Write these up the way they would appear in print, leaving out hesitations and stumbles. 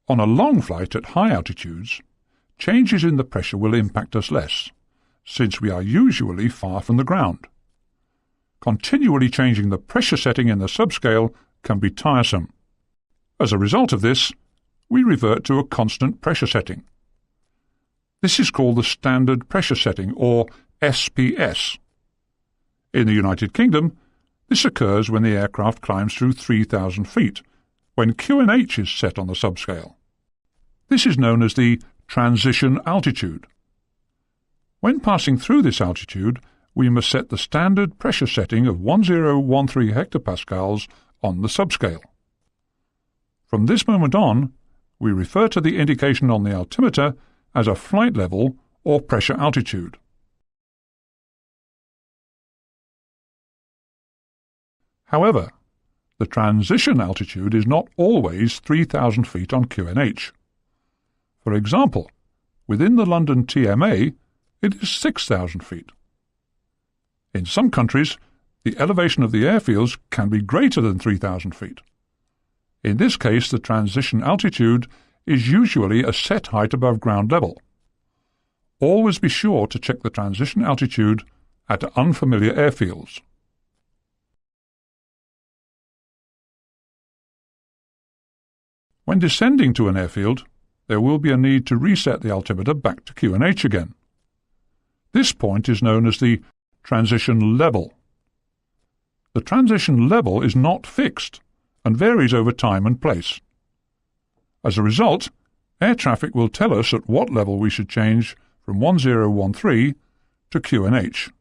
On a long flight at high altitudes, changes in the pressure will impact us less, since we are usually far from the ground. Continually changing the pressure setting in the subscale can be tiresome. As a result of this, we revert to a constant pressure setting. This is called the standard pressure setting, or SPS. In the United Kingdom, this occurs when the aircraft climbs through 3,000 feet, when QNH is set on the subscale. This is known as the transition altitude. When passing through this altitude, we must set the standard pressure setting of 1013 hectopascals on the subscale. From this moment on, we refer to the indication on the altimeter as a flight level or pressure altitude. However, the transition altitude is not always 3,000 feet on QNH. For example, within the London TMA, it is 6,000 feet. In some countries, the elevation of the airfields can be greater than 3,000 feet. In this case, the transition altitude is usually a set height above ground level. Always be sure to check the transition altitude at unfamiliar airfields. When descending to an airfield, there will be a need to reset the altimeter back to QNH again. This point is known as the transition level. The transition level is not fixed and varies over time and place. As a result, air traffic will tell us at what level we should change from 1013 to QNH.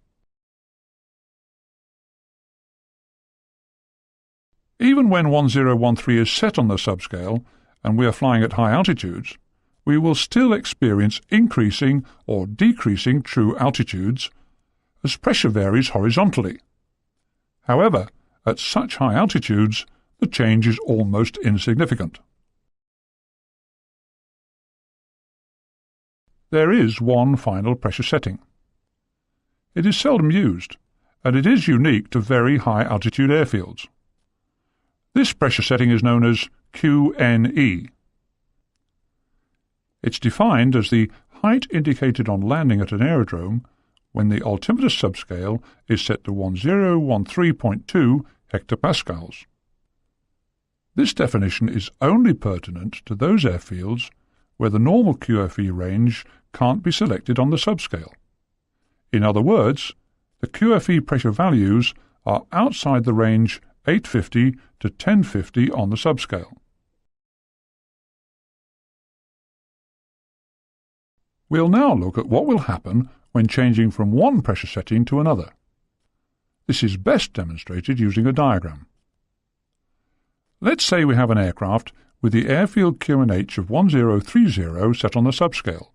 Even when 1013 is set on the subscale and we are flying at high altitudes, we will still experience increasing or decreasing true altitudes as pressure varies horizontally. However, at such high altitudes, the change is almost insignificant. There is one final pressure setting. It is seldom used, and it is unique to very high altitude airfields. This pressure setting is known as QNE. It's defined as the height indicated on landing at an aerodrome when the altimeter subscale is set to 1013.2 hectopascals. This definition is only pertinent to those airfields where the normal QFE range can't be selected on the subscale. In other words, the QFE pressure values are outside the range 850 to 1050 on the subscale. We'll now look at what will happen when changing from one pressure setting to another. This is best demonstrated using a diagram. Let's say we have an aircraft with the airfield QNH of 1030 set on the subscale,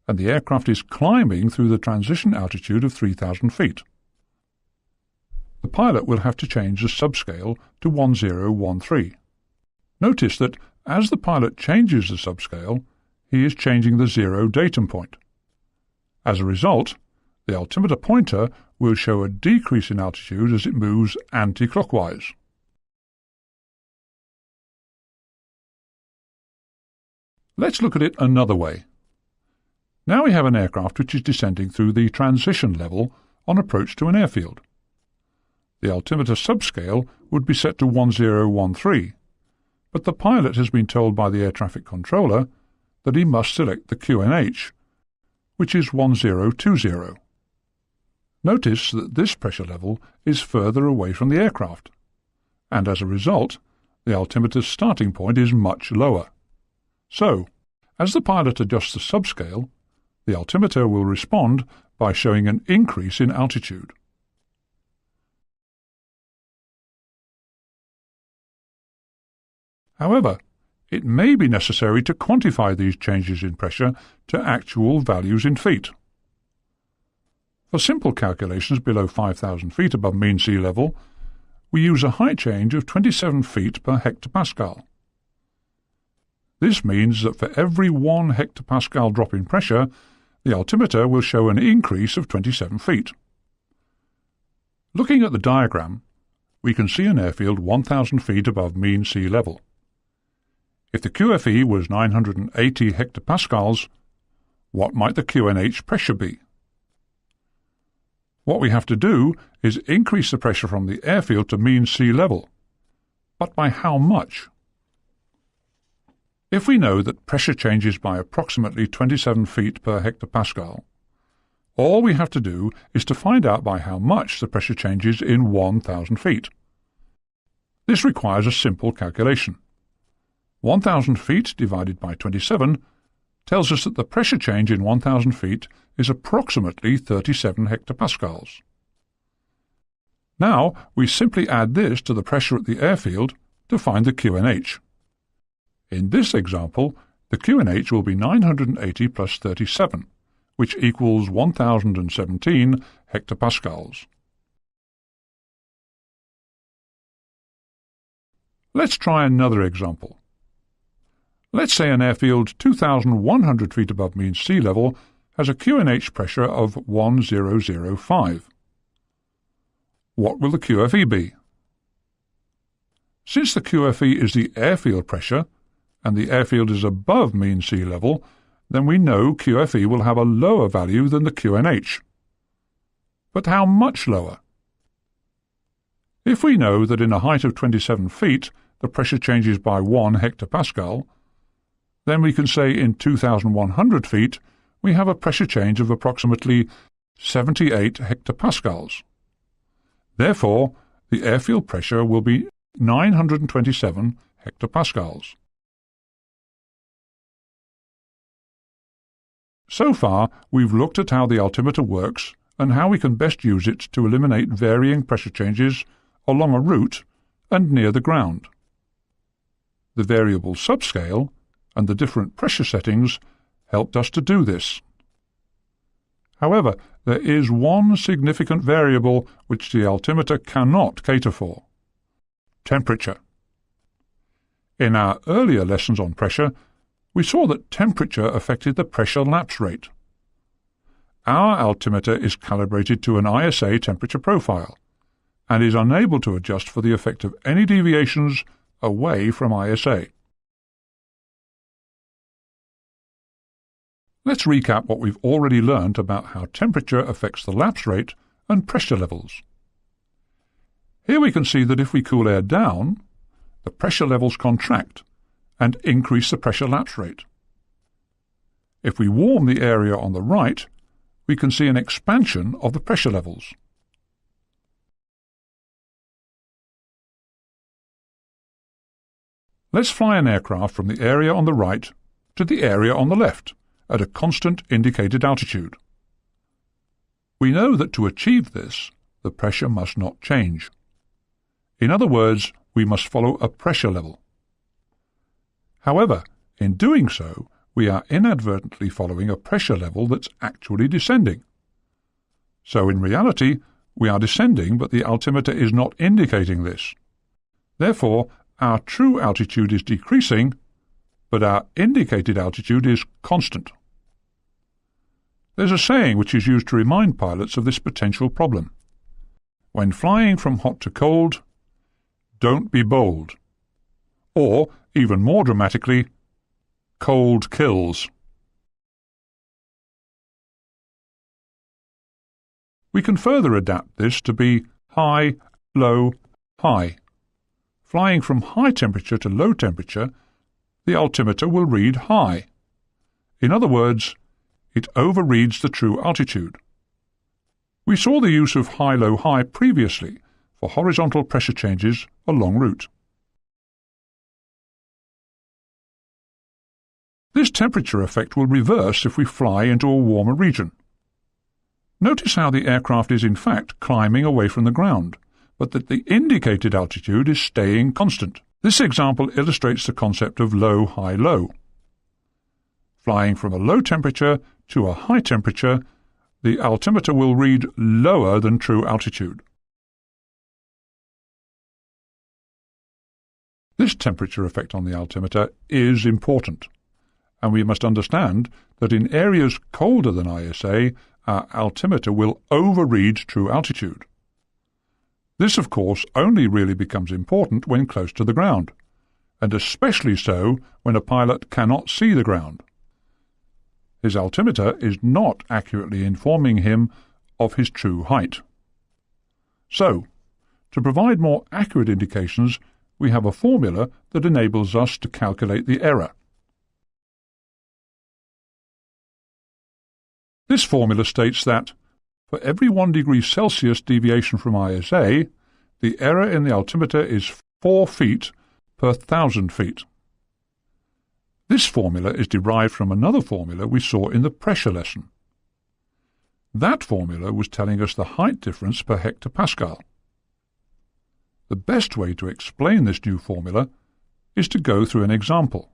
and the aircraft is climbing through the transition altitude of 3,000 feet. The pilot will have to change the subscale to 1013. Notice that as the pilot changes the subscale, he is changing the zero datum point. As a result, the altimeter pointer will show a decrease in altitude as it moves anti-clockwise. Let's look at it another way. Now we have an aircraft which is descending through the transition level on approach to an airfield. The altimeter subscale would be set to 1013, but the pilot has been told by the air traffic controller that he must select the QNH, which is 1020. Notice that this pressure level is further away from the aircraft, and as a result, the altimeter's starting point is much lower. So, as the pilot adjusts the subscale, the altimeter will respond by showing an increase in altitude. However, it may be necessary to quantify these changes in pressure to actual values in feet. For simple calculations below 5,000 feet above mean sea level, we use a height change of 27 feet per hectopascal. This means that for every 1 hectopascal drop in pressure, the altimeter will show an increase of 27 feet. Looking at the diagram, we can see an airfield 1,000 feet above mean sea level. If the QFE was 980 hectopascals, what might the QNH pressure be? What we have to do is increase the pressure from the airfield to mean sea level. But by how much? If we know that pressure changes by approximately 27 feet per hectopascal, all we have to do is to find out by how much the pressure changes in 1,000 feet. This requires a simple calculation. 1,000 feet divided by 27 tells us that the pressure change in 1,000 feet is approximately 37 hectopascals. Now we simply add this to the pressure at the airfield to find the QNH. In this example, the QNH will be 980 plus 37, which equals 1,017 hectopascals. Let's try another example. Let's say an airfield 2,100 feet above mean sea level has a QNH pressure of 1005. What will the QFE be? Since the QFE is the airfield pressure, and the airfield is above mean sea level, then we know QFE will have a lower value than the QNH. But how much lower? If we know that in a height of 27 feet the pressure changes by 1 hectopascal, then we can say in 2,100 feet we have a pressure change of approximately 78 hectopascals. Therefore, the airfield pressure will be 927 hectopascals. So far, we've looked at how the altimeter works and how we can best use it to eliminate varying pressure changes along a route and near the ground. The variable subscale and the different pressure settings helped us to do this. However, there is one significant variable which the altimeter cannot cater for: temperature. In our earlier lessons on pressure, we saw that temperature affected the pressure lapse rate. Our altimeter is calibrated to an ISA temperature profile and is unable to adjust for the effect of any deviations away from ISA. Let's recap what we've already learned about how temperature affects the lapse rate and pressure levels. Here we can see that if we cool air down, the pressure levels contract and increase the pressure lapse rate. If we warm the area on the right, we can see an expansion of the pressure levels. Let's fly an aircraft from the area on the right to the area on the left at a constant indicated altitude. We know that to achieve this, the pressure must not change. In other words, we must follow a pressure level. However, in doing so, we are inadvertently following a pressure level that's actually descending. So in reality, we are descending, but the altimeter is not indicating this. Therefore, our true altitude is decreasing, but our indicated altitude is constant. There's a saying which is used to remind pilots of this potential problem. When flying from hot to cold, don't be bold. Or, even more dramatically, cold kills. We can further adapt this to be high, low, high. Flying from high temperature to low temperature, the altimeter will read high. In other words, it overreads the true altitude. We saw the use of high, low, high previously for horizontal pressure changes along route. This temperature effect will reverse if we fly into a warmer region. Notice how the aircraft is in fact climbing away from the ground, but that the indicated altitude is staying constant. This example illustrates the concept of low, high, low. Flying from a low temperature to a high temperature, the altimeter will read lower than true altitude. This temperature effect on the altimeter is important, and we must understand that in areas colder than ISA, our altimeter will overread true altitude. This, of course, only really becomes important when close to the ground, and especially so when a pilot cannot see the ground. His altimeter is not accurately informing him of his true height. So, to provide more accurate indications, we have a formula that enables us to calculate the error. This formula states that, for every 1 degree Celsius deviation from ISA, the error in the altimeter is 4 feet per 1,000 feet. This formula is derived from another formula we saw in the pressure lesson. That formula was telling us the height difference per hectopascal. The best way to explain this new formula is to go through an example.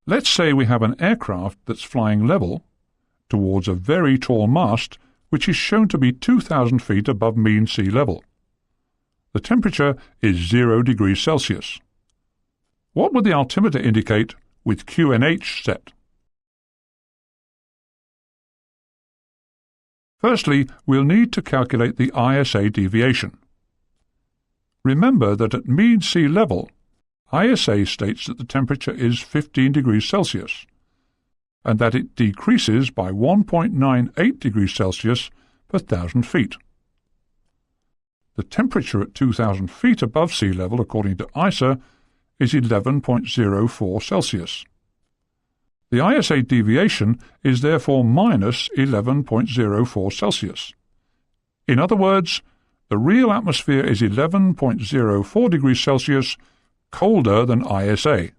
Let's say we have an aircraft that's flying level towards a very tall mast which is shown to be 2,000 feet above mean sea level. The temperature is 0 degrees Celsius. What would the altimeter indicate with QNH set? Firstly, we'll need to calculate the ISA deviation. Remember that at mean sea level, ISA states that the temperature is 15 degrees Celsius, and that it decreases by 1.98 degrees Celsius per 1,000 feet. The temperature at 2,000 feet above sea level, according to ISA, is 11.04 Celsius. The ISA deviation is therefore minus 11.04 Celsius. In other words, the real atmosphere is 11.04 degrees Celsius colder than ISA.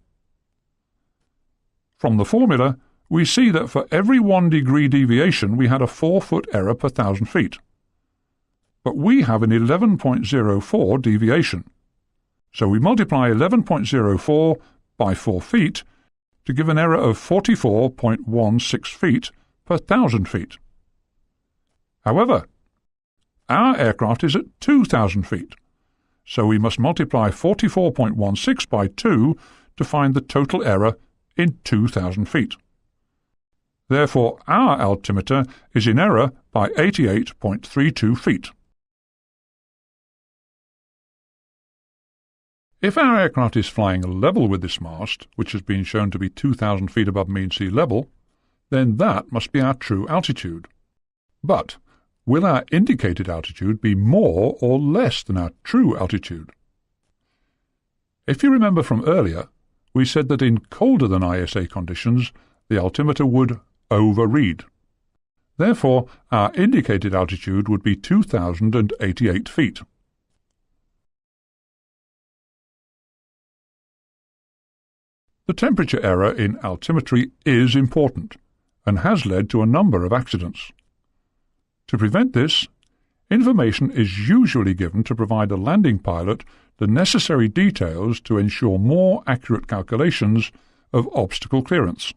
From the formula, we see that for every 1 degree deviation we had a 4-foot error per 1,000 feet. But we have an 11.04 deviation. So we multiply 11.04 by 4 feet to give an error of 44.16 feet per 1,000 feet. However, our aircraft is at 2,000 feet, so we must multiply 44.16 by 2 to find the total error in 2,000 feet. Therefore, our altimeter is in error by 88.32 feet. If our aircraft is flying level with this mast, which has been shown to be 2,000 feet above mean sea level, then that must be our true altitude. But will our indicated altitude be more or less than our true altitude? If you remember from earlier, we said that in colder than ISA conditions, the altimeter would overread. Therefore, our indicated altitude would be 2,088 feet. The temperature error in altimetry is important and has led to a number of accidents. To prevent this, information is usually given to provide a landing pilot the necessary details to ensure more accurate calculations of obstacle clearance.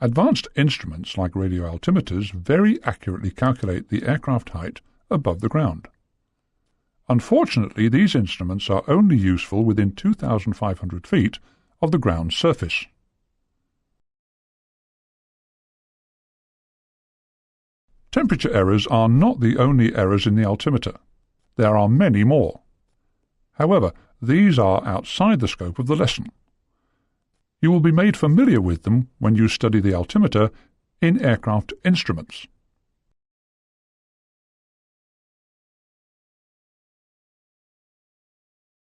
Advanced instruments like radio altimeters very accurately calculate the aircraft height above the ground. Unfortunately, these instruments are only useful within 2,500 feet of the ground surface. Temperature errors are not the only errors in the altimeter. There are many more. However, these are outside the scope of the lesson. You will be made familiar with them when you study the altimeter in aircraft instruments.